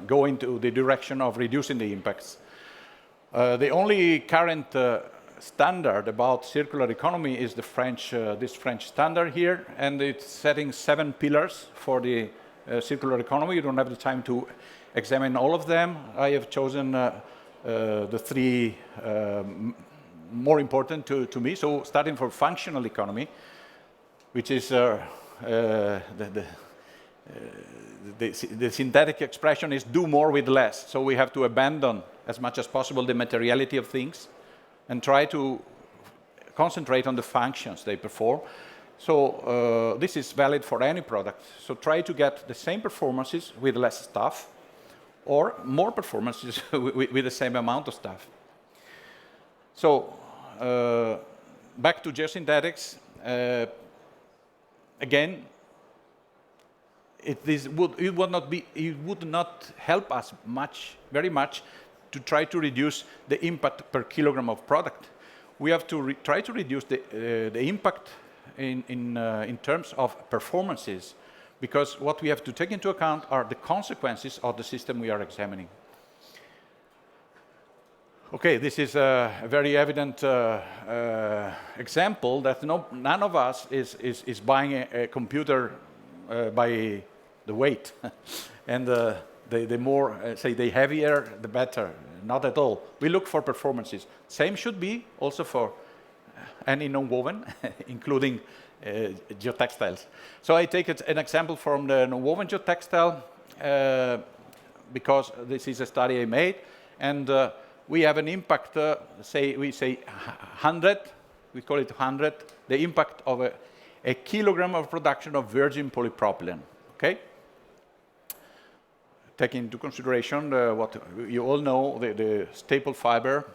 go into the direction of reducing the impacts. The only current standard about circular economy is the French, this French standard here, and it's setting 7 pillars for the circular economy. You don't have the time to examine all of them. I have chosen the 3 more important to me. So starting from functional economy, which is the synthetic expression is do more with less. So we have to abandon as much as possible the materiality of things and try to concentrate on the functions they perform. So this is valid for any product. So try to get the same performances with less stuff, or more performances with the same amount of stuff. So back to geosynthetics. Again, it would not help us very much to try to reduce the impact per kilogram of product. We have to try to reduce the impact in terms of performances, because what we have to take into account are the consequences of the system we are examining. Okay, this is a very evident example that none of us is buying a computer by the weight. And the more, say, the heavier, the better. Not at all. We look for performances. Same should be also for any nonwoven, including geotextiles. So I take an example from the nonwoven geotextile, because this is a study I made, and we have an impact, we say 100, we call it 100, the impact of a kilogram of production of virgin polypropylene, okay? Taking into consideration what you all know, the staple fiber,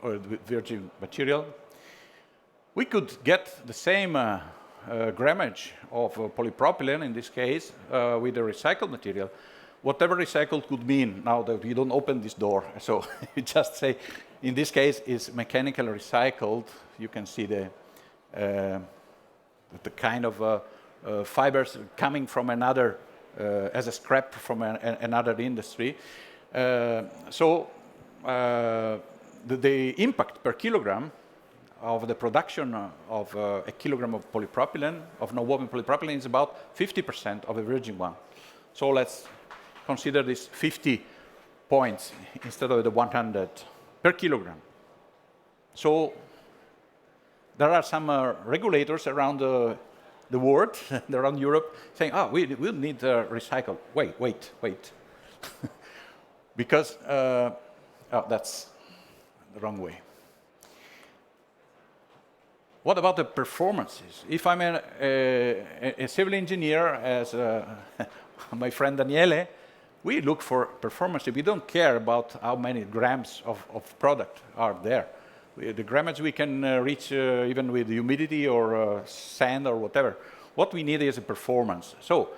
or the virgin material. We could get the same grammage of polypropylene, in this case, with the recycled material. Whatever recycled could mean, now that we don't open this door, so you just say, in this case, is mechanically recycled. You can see the kind of fibers coming from another, as a scrap from another industry. The impact per kilogram of the production of a kilogram of polypropylene, of nonwoven polypropylene, is about 50% of a virgin one. So let's consider this 50 points instead of the 100 per kilogram. So there are some regulators around the world, around Europe, saying, we'll need recycled. Wait. Because, that's the wrong way. What about the performances? If I'm a civil engineer, as my friend Daniele, we look for performance. We don't care about how many grams of product are there. The grammage we can reach even with humidity or sand or whatever. What we need is a performance. So,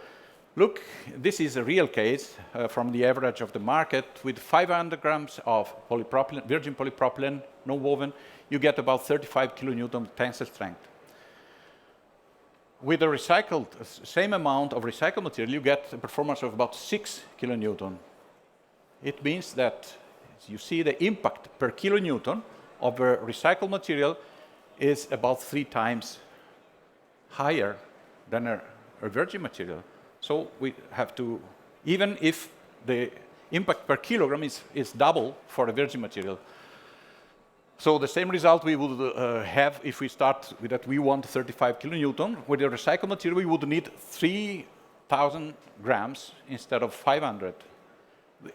look, this is a real case from the average of the market. With 500 grams of polypropylene, virgin polypropylene, no woven, you get about 35 kilonewton tensile strength. with the recycled, same amount of recycled material, you get a performance of about 6 kilonewton. It means that you see the impact per kilonewton of a recycled material is about 3 times higher than a virgin material. So we have to, even if the impact per kilogram is double for a virgin material. So the same result we would have if we start with that we want 35 kilonewton. With the recycled material, we would need 3,000 grams instead of 500.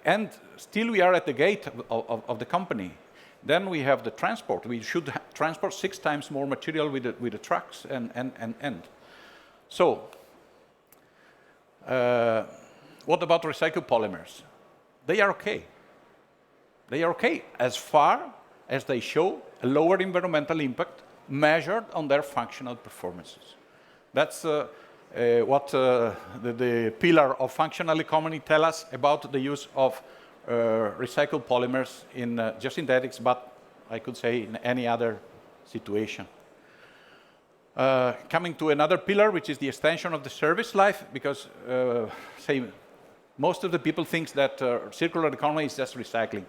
And still we are at the gate of the company. Then we have the transport. We should transport 6 times more material with the trucks and. So, what about recycled polymers? They are okay. They are okay as far as they show a lower environmental impact measured on their functional performances. That's what the pillar of functional economy tell us about the use of recycled polymers in geosynthetics, but I could say in any other situation. Coming to another pillar, which is the extension of the service life, because most of the people think that circular economy is just recycling.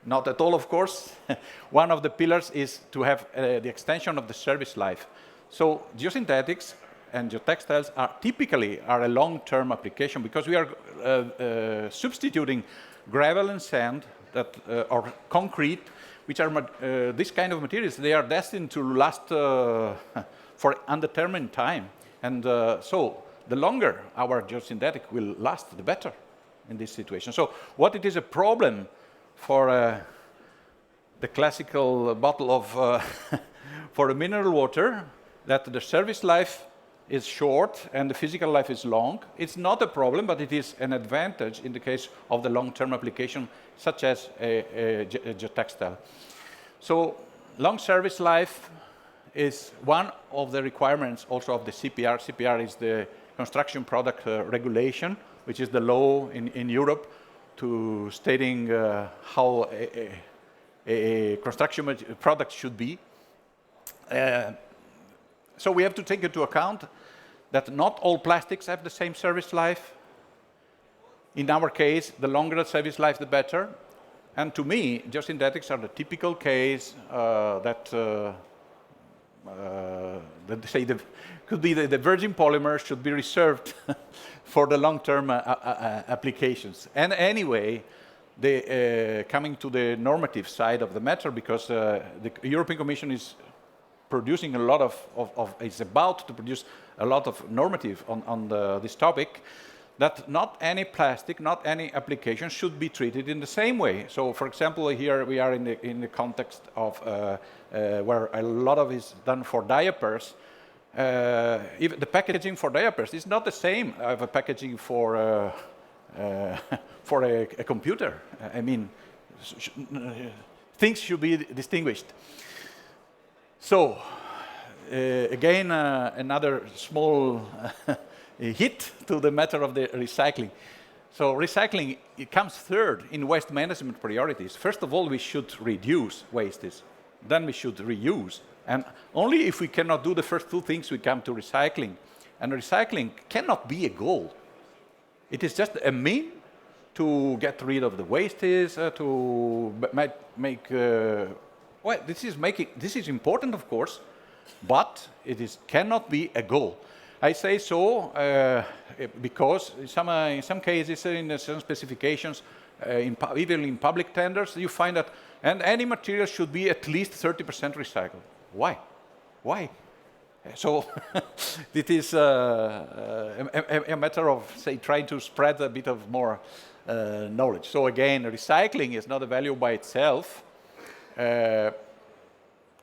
Not at all, of course. One of the pillars is to have the extension of the service life. So geosynthetics and geotextiles are typically a long-term application because we are substituting gravel and sand that, or concrete, which are this kind of materials. They are destined to last for undetermined time. And so the longer our geosynthetic will last, the better in this situation. So what it is a problem for the classical bottle of for a mineral water, that the service life is short and the physical life is long. It's not a problem, but it is an advantage in the case of the long-term application, such as a geotextile. So long service life is one of the requirements also of the CPR. CPR is the Construction Product Regulation, which is the law in Europe to stating how a construction product should be. So we have to take into account that not all plastics have the same service life. In our case, the longer the service life, the better. And to me, geosynthetics are the typical case that say could be the virgin polymer should be reserved for the long-term applications. And anyway, coming to the normative side of the matter, because the European Commission is producing a lot is about to produce a lot of normative on this topic, that not any plastic, not any application should be treated in the same way. So, for example, here we are in the context of where a lot of is done for diapers. Even the packaging for diapers is not the same as a packaging for a computer. I mean, things should be distinguished. So, again, another small hit to the matter of the recycling. So recycling, it comes third in waste management priorities. First of all, we should reduce wastes. Then we should reuse. And only if we cannot do the first two things, we come to recycling. And recycling cannot be a goal. It is just a mean to get rid of the wastes, to make well, this is important, of course, but it cannot be a goal. I say so because in some cases, in some specifications, even in public tenders, you find that any material should be at least 30% recycled. Why? Why? So it is a matter of, say, trying to spread a bit of more knowledge. So again, recycling is not a value by itself,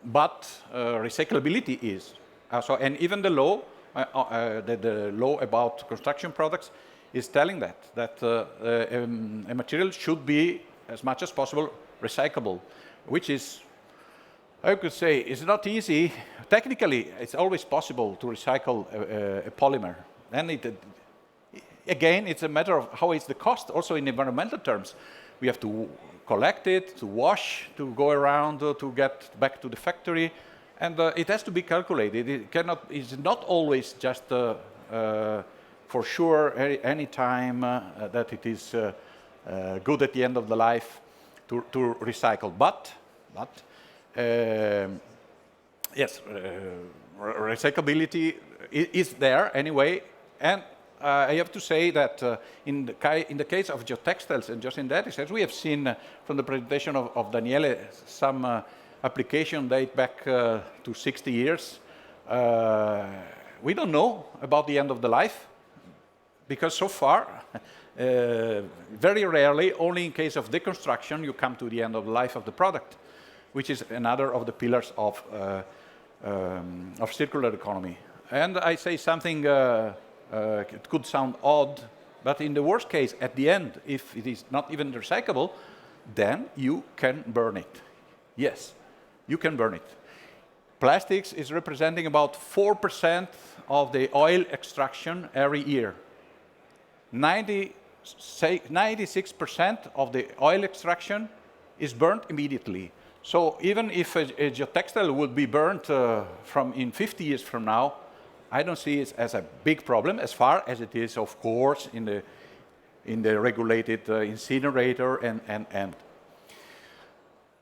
but recyclability is. And even the law, the law about construction products is telling that a material should be, as much as possible, recyclable, which is, I could say, it's not easy. Technically, it's always possible to recycle a polymer. And again, it's a matter of how is the cost, also in environmental terms. We have to collect it, to wash, to go around, to get back to the factory. And it has to be calculated. It's not always just for sure any time that it is good at the end of the life to recycle. But yes, recyclability is there anyway. And I have to say that in the case of geotextiles and geosynthetics, as we have seen from the presentation of Daniele, some application date back to 60 years. We don't know about the end of the life, because so far, very rarely, only in case of deconstruction, you come to the end of the life of the product, which is another of the pillars of circular economy. And I say something, it could sound odd, but in the worst case, at the end, if it is not even recyclable, then you can burn it. Yes, you can burn it. Plastics is representing about 4% of the oil extraction every year. 96% of the oil extraction is burnt immediately. So even if a geotextile would be burnt in 50 years from now, I don't see it as a big problem, as far as it is, of course, in the regulated incinerator and.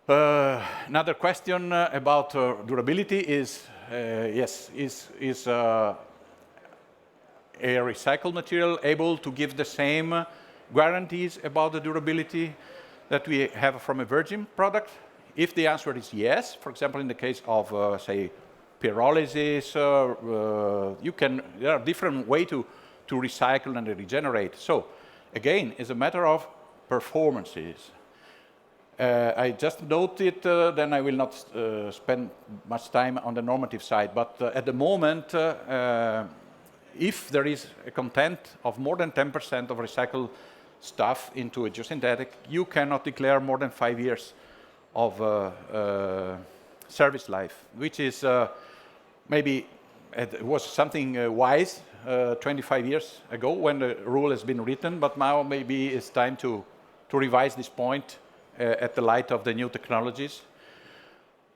Another question about durability is, yes, is a recycled material able to give the same guarantees about the durability that we have from a virgin product? If the answer is yes, for example, in the case of, say, pyrolysis, there are different ways to recycle and regenerate. So, again, it's a matter of performances. I just noted, then I will not spend much time on the normative side, but at the moment, if there is a content of more than 10% of recycled stuff into a geosynthetic, you cannot declare more than 5 years of service life, which is maybe it was something wise 25 years ago when the rule has been written, but now maybe it's time to revise this point at the light of the new technologies.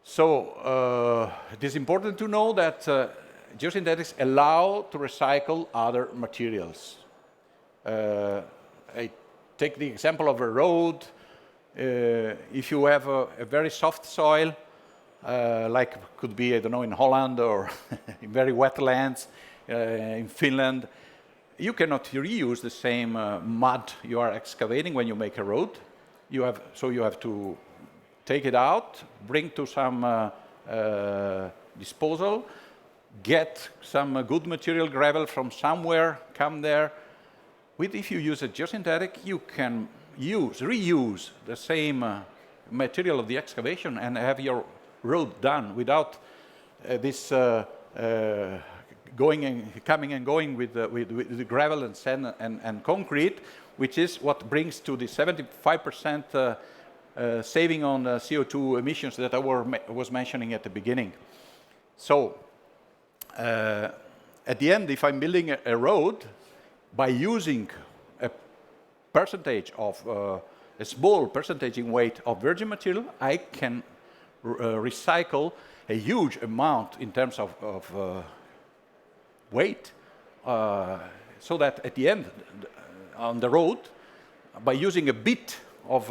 So it is important to know that geosynthetics allow to recycle other materials. I take the example of a road. If you have a very soft soil, like could be, I don't know, in Holland or in very wet lands, in Finland, you cannot reuse the same mud you are excavating when you make a road. So you have to take it out, bring to some disposal, get some good material, gravel from somewhere, come there. If you use a geosynthetic, you can reuse the same material of the excavation and have your road done without this coming and going with the gravel and sand and concrete, which is what brings to the 75% saving on CO2 emissions that I was mentioning at the beginning. So, at the end, if I'm building a road, by using a percentage of, a small percentage in weight of virgin material, I can recycle a huge amount in terms of weight, so that at the end, on the road, by using a bit of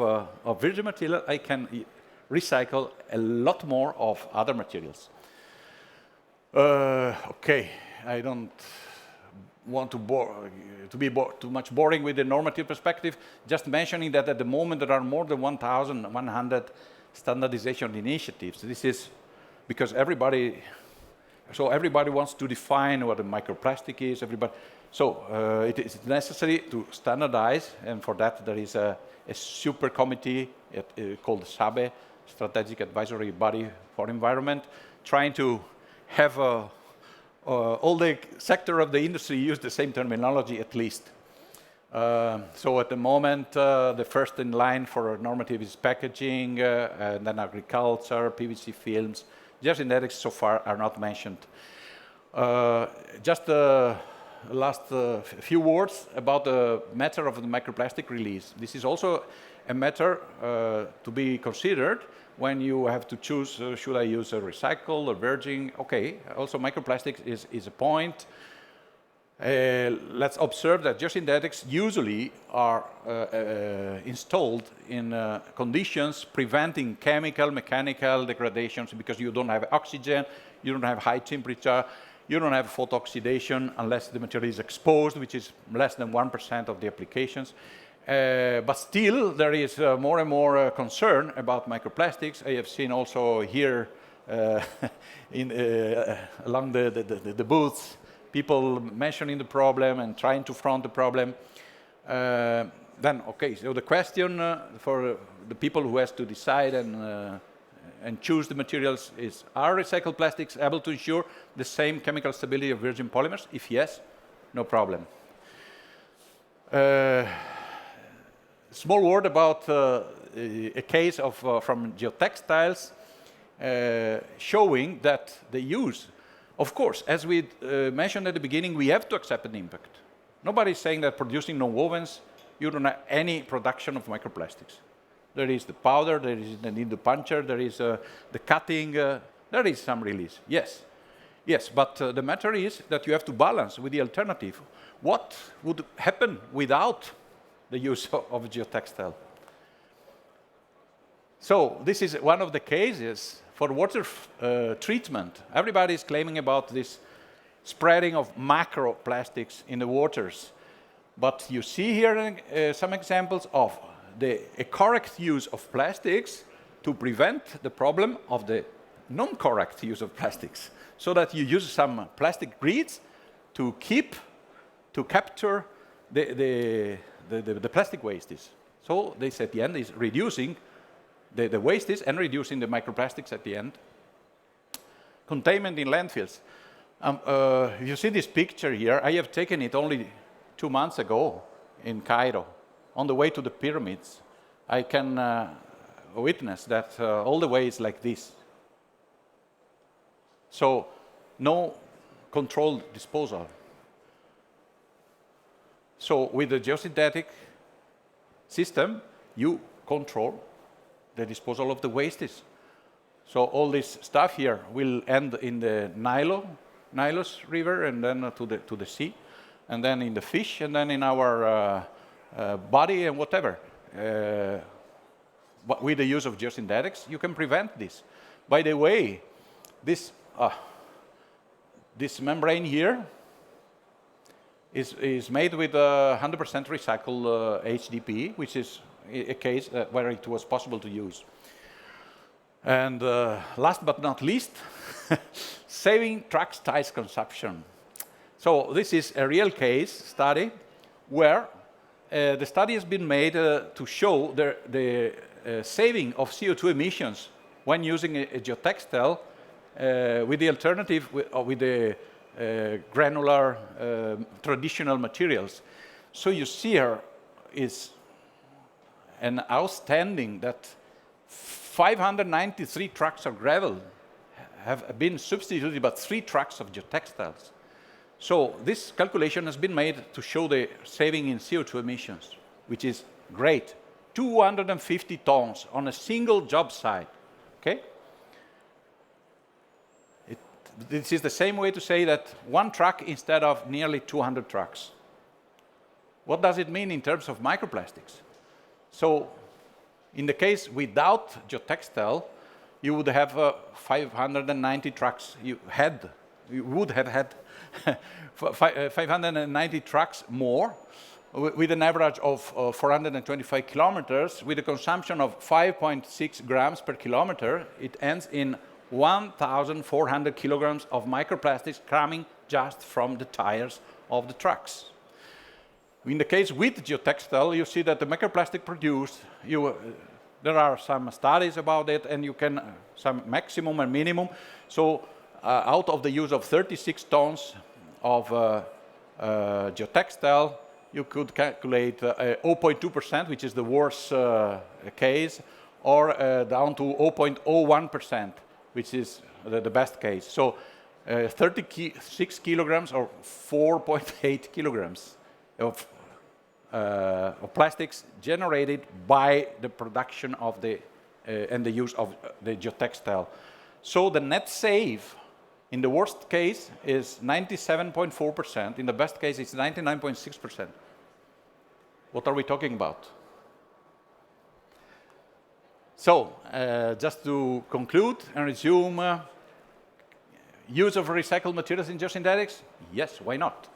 virgin material, I can recycle a lot more of other materials. Okay, I don't want to be too much boring with the normative perspective, just mentioning that at the moment there are more than 1,100 standardization initiatives. This is because everybody wants to define what a microplastic is, So it is necessary to standardize, and for that there is a super committee called SABE, Strategic Advisory Body for Environment, trying to have all the sector of the industry use the same terminology at least. So at the moment, the first in line for normative is packaging, and then agriculture, PVC films. Geosynthetics so far are not mentioned. Just last few words about the matter of the microplastic release. This is also a matter to be considered when you have to choose, should I use a recycle or virgin? Okay, also microplastics is a point. Let's observe that geosynthetics usually are installed in conditions preventing chemical, mechanical degradations, because you don't have oxygen, you don't have high temperature, you don't have photooxidation unless the material is exposed, which is less than 1% of the applications. But still, there is more and more concern about microplastics. I have seen also here along the booths, people mentioning the problem and trying to front the problem. Then, okay, so the question for the people who has to decide and choose the materials is, are recycled plastics able to ensure the same chemical stability of virgin polymers? If yes, no problem. Small word about a case of, from geotextiles showing that the use, of course, as we mentioned at the beginning, we have to accept an impact. Nobody is saying that producing nonwovens, you don't have any production of microplastics. There is the powder, there is the needle puncher, there is the cutting, there is some release, yes. Yes, but the matter is that you have to balance with the alternative. What would happen without the use of geotextile? So this is one of the cases for water treatment. Everybody is claiming about this spreading of macroplastics in the waters. But you see here some examples of a correct use of plastics to prevent the problem of the non-correct use of plastics, so that you use some plastic grids to capture the plastic wastes. So this at the end is reducing the wastes and reducing the microplastics at the end. Containment in landfills. You see this picture here. I have taken it only 2 months ago in Cairo, on the way to the pyramids. I can witness that all the way is like this. So no controlled disposal. So with the geosynthetic system, you control the disposal of the wastes. So all this stuff here will end in the Nilos River, and then to the sea, and then in the fish, and then in our body and whatever. But with the use of geosynthetics, you can prevent this. By the way, this membrane here is made with 100% recycled HDPE, which is a case where it was possible to use. And last but not least, saving trucks' tires consumption. So this is a real case study where the study has been made to show the saving of CO2 emissions when using a geotextile with the alternative with the granular traditional materials. So you see here is an outstanding that 593 trucks of gravel have been substituted by 3 trucks of geotextiles. So this calculation has been made to show the saving in CO2 emissions, which is great. 250 tons on a single job site, okay? This is the same way to say that 1 truck instead of nearly 200 trucks. What does it mean in terms of microplastics? So in the case without geotextile, you would have 590 trucks. You would have had 590 trucks more, with an average of 425 kilometers, with a consumption of 5.6 grams per kilometer. It ends in 1,400 kilograms of microplastics coming just from the tires of the trucks. In the case with geotextile, you see that the microplastic produced, there are some studies about it, and you can, some maximum and minimum. So out of the use of 36 tons of geotextile, you could calculate 0.2%, which is the worst case, or down to 0.01%, which is the best case. So 36 kilograms or 4.8 kilograms of plastics generated by the production of the and the use of the geotextile. So the net save in the worst case is 97.4%. In the best case, it's 99.6%. What are we talking about? So just to conclude and resume, use of recycled materials in geosynthetics? Yes, why not?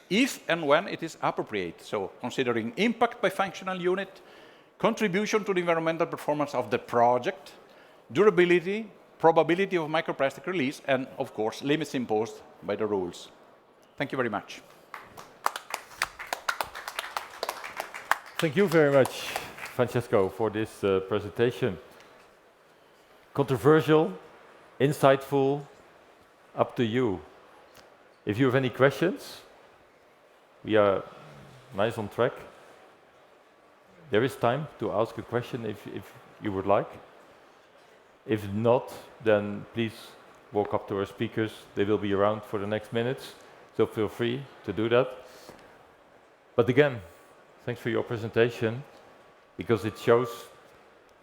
If and when it is appropriate. So considering impact by functional unit, contribution to the environmental performance of the project, durability, probability of microplastic release, and of course, limits imposed by the rules. Thank you very much. Thank you very much, Francesco, for this presentation. Controversial, insightful, up to you. If you have any questions, we are nice on track. There is time to ask a question if you would like. If not, then please walk up to our speakers. They will be around for the next minutes, so feel free to do that. But again, thanks for your presentation, because it shows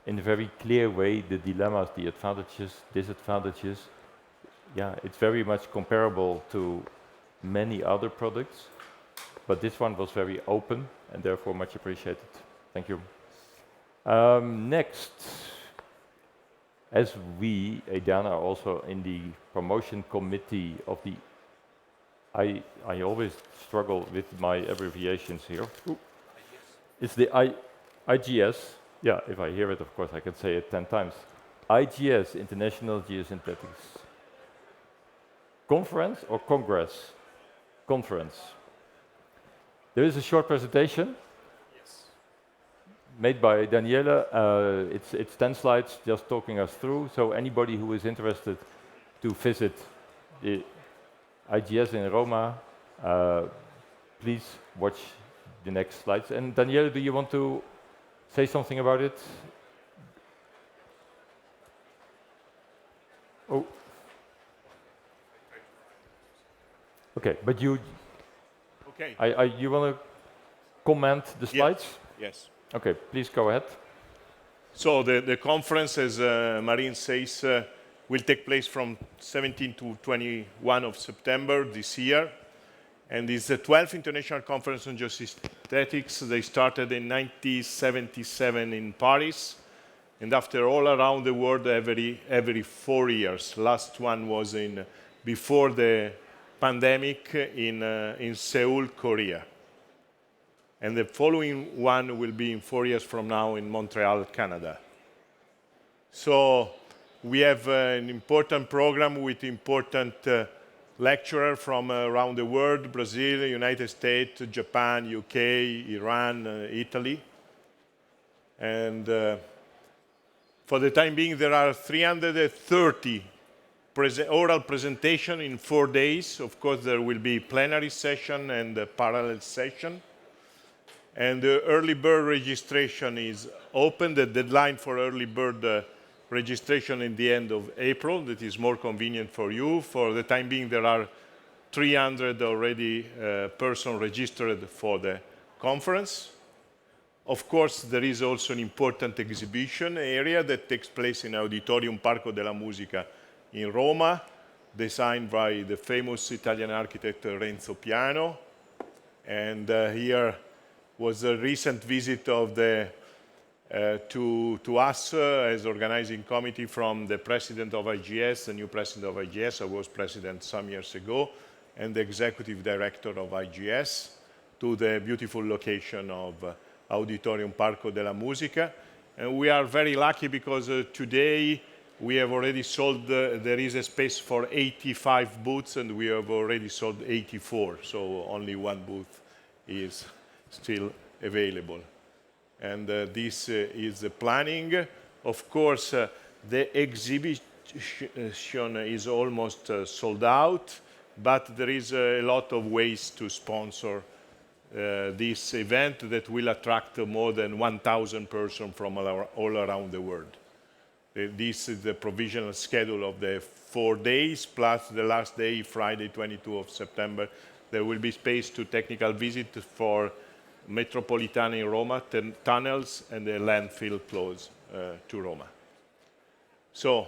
in a very clear way the dilemmas, the advantages, disadvantages. Yeah, it's very much comparable to many other products, but this one was very open and therefore much appreciated. Thank you. Next, as we, EDAN, are also in the promotion committee of the, I always struggle with my abbreviations here. Ooh. It's the IGS. Yeah, if I hear it, of course, I can say it 10 times. IGS, International Geosynthetics. Conference or Congress? Conference. There is a short presentation made by Daniele. It's 10 slides, just talking us through. So anybody who is interested to visit the IGS in Roma, please watch the next slides. And Daniele, do you want to say something about it? Oh. Okay, but you. Okay. You want to comment the slides? Yes. Okay, please go ahead. So the conference, as Marine says, will take place from 17 to 21 of September this year. And it's the 12th International Conference on Geosynthetics. They started in 1977 in Paris. And after all around the world, every 4 years. Last one was before the pandemic in Seoul, Korea. And the following one will be in 4 years from now in Montreal, Canada. So we have an important program with important lecturers from around the world: Brazil, United States, Japan, UK, Iran, Italy. And for the time being, there are 330 oral presentations in 4 days. Of course, there will be plenary session and a parallel session. And the early bird registration is open. The deadline for early bird registration in the end of April. That is more convenient for you. For the time being, there are 300 already persons registered for the conference. Of course, there is also an important exhibition area that takes place in Auditorium Parco della Musica in Roma, designed by the famous Italian architect Renzo Piano. And here was a recent visit of to us as organizing committee from the president of IGS, the new president of IGS. I was president some years ago, and the executive director of IGS, to the beautiful location of Auditorium Parco della Musica. And we are very lucky because today we have already sold, there is a space for 85 booths, and we have already sold 84. So only one booth is still available. And this is the planning. Of course, the exhibition is almost sold out, but there is a lot of ways to sponsor this event that will attract more than 1,000 persons from all around the world. This is the provisional schedule of the 4 days, plus the last day, Friday, 22 of September. There will be space to technical visit for Metropolitana in Roma, tunnels, and the landfill close to Roma. So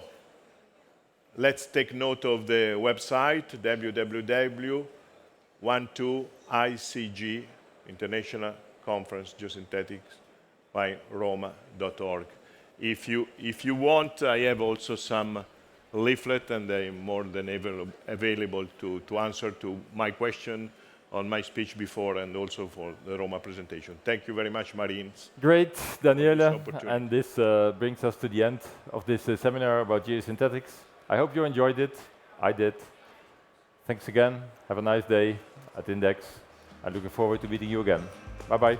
let's take note of the website, www.12ICG, International Conference Geosynthetics by Roma.org. If you want, I have also some leaflet, and I'm more than available to answer to my question on my speech before and also for the Roma presentation. Thank you very much, Marines. Great, Daniele. And this brings us to the end of this seminar about geosynthetics. I hope you enjoyed it. I did. Thanks again. Have a nice day at Index. I'm looking forward to meeting you again. Bye-bye.